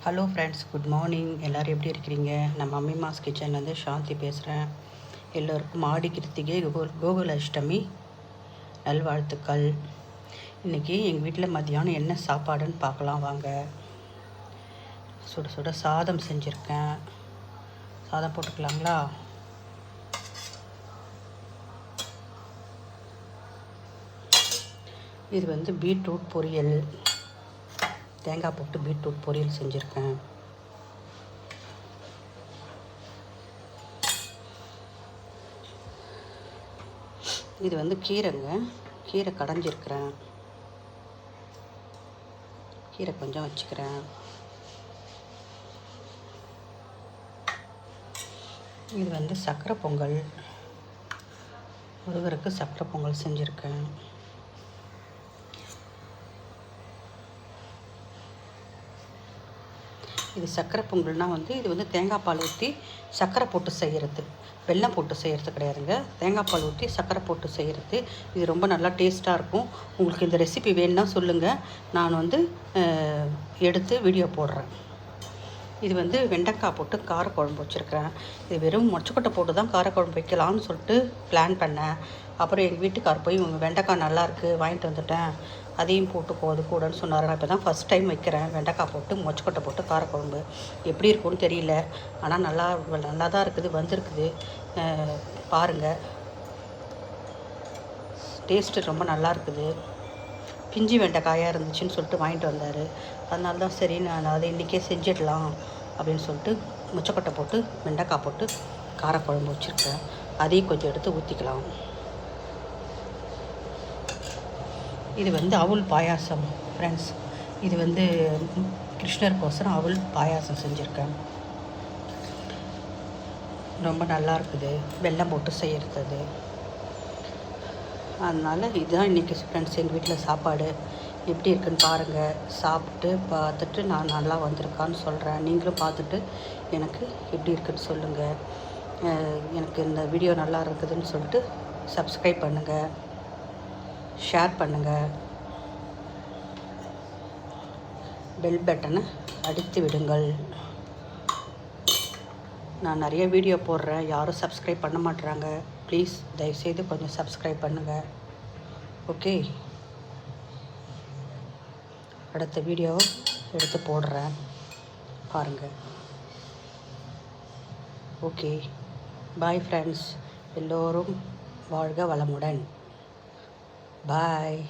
Hello friends, good morning. எல்லோரும் எப்படி இருக்கிறீங்க? நான் மம்மிமாஸ் கிச்சன்லேருந்து சாந்தி பேசுகிறேன். எல்லோருக்கும் ஆடி கிருத்திகை கோகுல அஷ்டமி நல்வாழ்த்துக்கள். இன்றைக்கி எங்கள் வீட்டில் மத்தியானம் என்ன சாப்பாடுன்னு பார்க்கலாம் வாங்க. சுட சுட சாதம் செஞ்சுருக்கேன். சாதம் போட்டுக்கலாங்களா? இது பீட்ரூட் பொரியல், தேங்காய் போட்டு பீட்ரூட் பொரியல் செஞ்சுருக்கேன். இது கீரைங்க, கீரை கடைஞ்சிருக்கிறேன். கீரை கொஞ்சம் வச்சுக்கிறேன். இது சக்கரை பொங்கல், முருகருக்கு சக்கரை பொங்கல் செஞ்சுருக்கேன். இது சக்கரை பொங்கல்னால் இது தேங்காய் பால் ஊற்றி சக்கரை போட்டு செய்கிறது, வெல்லம் போட்டு செய்கிறது கிடையாதுங்க. தேங்காய் பால் ஊற்றி சக்கரை போட்டு செய்கிறது. இது ரொம்ப நல்லா டேஸ்ட்டாக இருக்கும். உங்களுக்கு இந்த ரெசிபி வேணும்னா சொல்லுங்கள், நான் எடுத்து வீடியோ போடுறேன். இது வெண்டைக்காய் போட்டு காரக்குழம்பு வச்சுருக்கிறேன். இது வெறும் மொச்சக்கொட்டை போட்டு தான் காரக்குழம்பு வைக்கலாம்னு சொல்லிட்டு பிளான் பண்ணேன். அப்புறம் எங்கள் வீட்டுக்கார் போய் வெண்டைக்காய் நல்லாயிருக்கு வாங்கிட்டு வந்துட்டேன், அதையும் போட்டுக்கோ அது கூடன்னு சொன்னார். நான் இப்போ தான் ஃபஸ்ட் டைம் வைக்கிறேன் வெண்டைக்காய் போட்டு மொச்சக்கொட்டை போட்டு காரக்குழம்பு. எப்படி இருக்கும்னு தெரியல, ஆனால் நல்லா தான் இருக்குது, வந்திருக்குது. பாருங்கள், டேஸ்ட்டு ரொம்ப நல்லா இருக்குது. பிஞ்சி வெண்டைக்காயாக இருந்துச்சுன்னு சொல்லிட்டு வாங்கிட்டு வந்தார். அதனால தான் சரி நான் அதை இன்றைக்கே செஞ்சிடலாம் அப்படின்னு சொல்லிட்டு மொச்சக்கொட்டை போட்டு வெண்டைக்காய் போட்டு காரக்குழம்பு வச்சுருக்கேன். அதையும் கொஞ்சம் எடுத்து ஊற்றிக்கலாம். இது அவுள் பாயாசம் ஃப்ரெண்ட்ஸ். இது கிருஷ்ணருக்கோசரம் அவுள் பாயாசம் செஞ்சுருக்கேன். ரொம்ப நல்லா இருக்குது, வெல்லம் போட்டு செய்கிறது. அதனால் இதுதான் இன்றைக்கி ஃப்ரெண்ட்ஸ் எங்கள் வீட்டில் சாப்பாடு. எப்படி இருக்குன்னு பாருங்கள். சாப்பிட்டு பார்த்துட்டு நான் நல்லா வந்திருக்கான்னு சொல்கிறேன். நீங்களும் பார்த்துட்டு எனக்கு எப்படி இருக்குன்னு சொல்லுங்கள். எனக்கு இந்த வீடியோ நல்லா இருக்குதுன்னு சொல்லிட்டு சப்ஸ்கிரைப் பண்ணுங்கள், ஷேர் பண்ணுங்கள், பெல் பட்டனை அடித்து விடுங்கள். நான் நிறைய வீடியோ போடுறேன், யாரும் சப்ஸ்கிரைப் பண்ண மாட்டுறாங்க. ப்ளீஸ் தயவுசெய்து கொஞ்சம் சப்ஸ்கிரைப் பண்ணுங்கள். ஓகே, அடுத்த வீடியோ எடுத்து போடுறேன், பாருங்கள். Okay, bye friends. எல்லோரும் வாழ்க வளமுடன். பாய்.